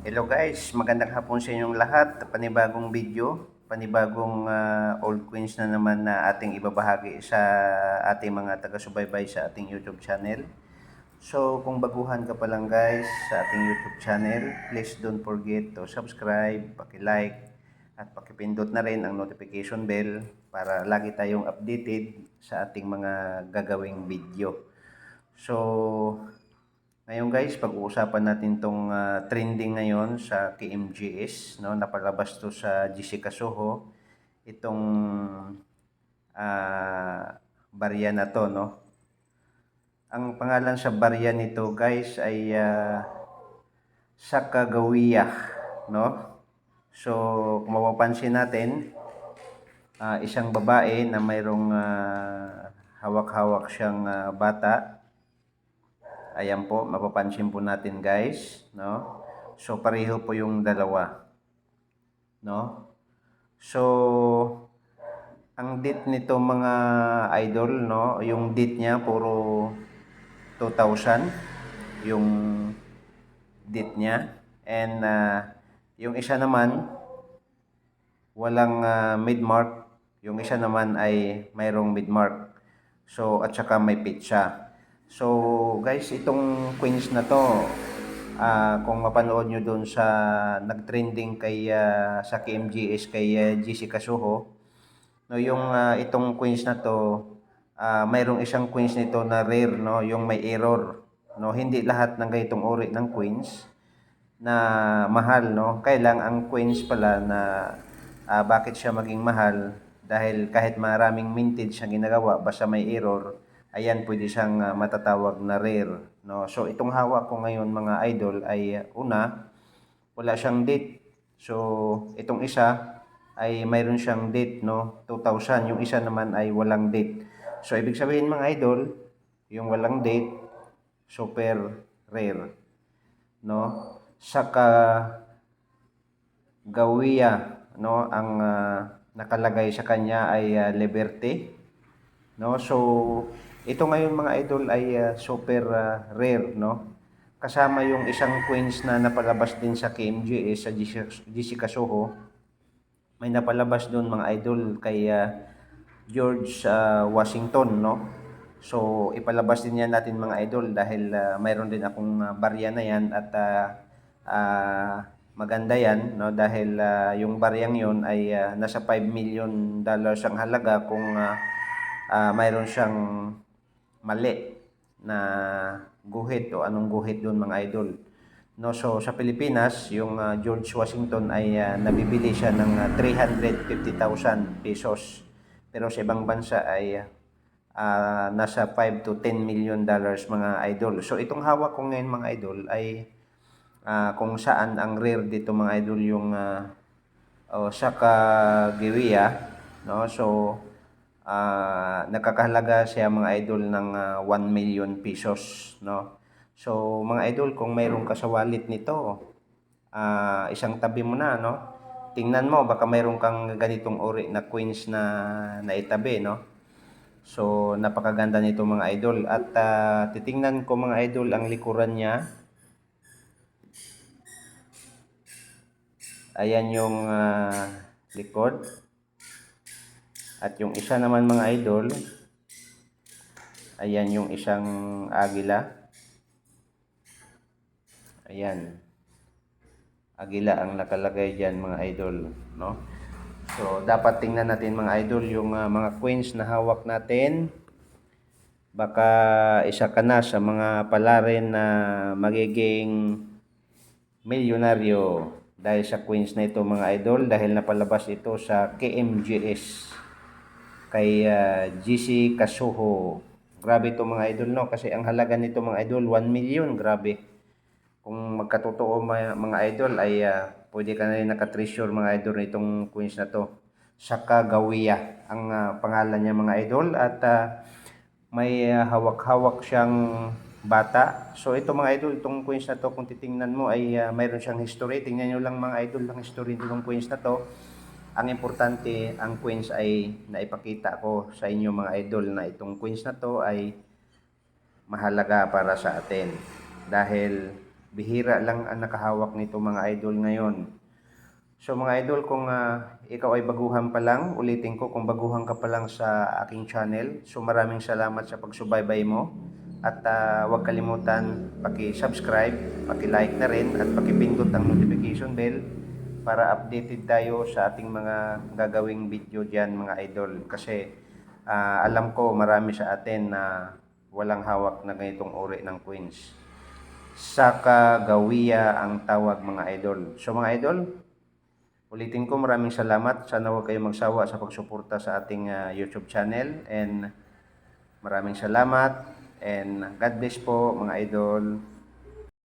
Hello guys, magandang hapon sa inyong lahat. Panibagong video, panibagong old queens na naman na ating ibabahagi sa ating mga taga-subaybay sa ating YouTube channel. So kung baguhan ka pa lang guys sa ating YouTube channel, please don't forget to subscribe, paki-like, at pakipindot na rin ang notification bell para lagi tayong updated sa ating mga gagawing video. So ngayon guys, pag-uusapan natin tong trending ngayon sa KMGS, no? Napalabas to sa Jessica Soho, itong barya na to, no? Ang pangalan sa barya nito guys ay Sacagawea, no? So, kung mapapansin natin, isang babae na mayroong hawak-hawak siyang bata. Ayan po, mapapansin po natin guys, no? So pareho po yung dalawa, no? So ang date nito mga idol, no, yung date niya puro 2000 yung date niya, and yung isa naman walang mid-mark, yung isa naman ay mayroong mid-mark. So at saka may pitsa. So guys, itong queens na to, kung mapanood nyo doon sa nag-trending kay sa KMGS kay Jessica Soho, no, yung itong queens na to, mayroong isang queens nito na rare, no, yung may error, no. Hindi lahat ng ganitong uri ng queens na mahal, no. Kailang ang queens pala na bakit siya maging mahal, dahil kahit maraming mintage ang ginagawa, basta may error, ayan, pwede siyang matatawag na rare, no. So itong hawak ko ngayon mga idol ay una, wala siyang date. So itong isa ay mayroon siyang date, no, 2000. Yung isa naman ay walang date. So ibig sabihin mga idol, yung walang date, super rare, no. Saka Gawia, no, ang nakalagay sa kanya ay Liberty, no. So ito ngayon mga idol ay super rare, no. Kasama yung isang queens na napalabas din sa KMG sa Jessica Soho. May napalabas doon mga idol kay George Washington, no. So ipalabas din yan natin mga idol dahil mayroon din akong barya na yan, at maganda yan, no, dahil yung baryang yon ay nasa $5 million ang halaga kung mayroon siyang mali na guhit o anong guhit doon mga idol, no. So sa Pilipinas yung George Washington ay nabibili siya ng 350,000 pesos, pero sa ibang bansa ay nasa 5 to 10 million dollars mga idol. So itong hawak ko ngayon mga idol ay kung saan ang rare dito mga idol yung Sacagawea, no. So nakakahalaga siya mga idol ng 1 million pesos, no. So mga idol, kung mayroon ka sa wallet nito, isang tabi mo na, no. Tingnan mo, baka mayroon kang ganitong uri na coins na naitabi, no. So napakaganda nito mga idol, at titingnan ko mga idol ang likuran niya. Ayan yung likod. At yung isa naman mga idol, ayan yung isang agila. Ayan, agila ang nakalagay dyan mga idol, no. So dapat tingnan natin mga idol yung mga coins na hawak natin. Baka isa ka na sa mga palarin na magiging milyonaryo dahil sa coins na ito mga idol, dahil napalabas ito sa KMGS kay GC Kasuho. Grabe ito mga idol, no, kasi ang halaga nito mga idol 1 million. Grabe. Kung magkatotoo mga idol ay pwede ka na rin nakatreasure mga idol nitong coins na to. Sacagawea ang pangalan niya mga idol, at may hawak-hawak siyang bata. So ito mga idol, itong coins na to kung titingnan mo ay mayroon siyang history. Tingnan nyo lang mga idol ang history nitong coins na to. Ang importante, ang coins ay naipakita ko sa inyo mga idol na itong coins na to ay mahalaga para sa atin, dahil Bihira lang ang nakahawak nito mga idol ngayon. So mga idol, kung ikaw ay baguhan pa lang, ulitin ko, kung baguhan ka pa lang sa aking channel, so maraming salamat sa pagsubaybay mo. At huwag kalimutan, paki-subscribe, paki-like na rin, at paki-pindot ang notification bell para updated tayo sa ating mga gagawing video dyan mga idol. Kasi alam ko marami sa atin na walang hawak na ganitong uri ng coins. Sacagawea ang tawag mga idol. So mga idol, ulitin ko, maraming salamat. Sana huwag kayong magsawa sa pagsuporta sa ating YouTube channel. And maraming salamat. And God bless po mga idol.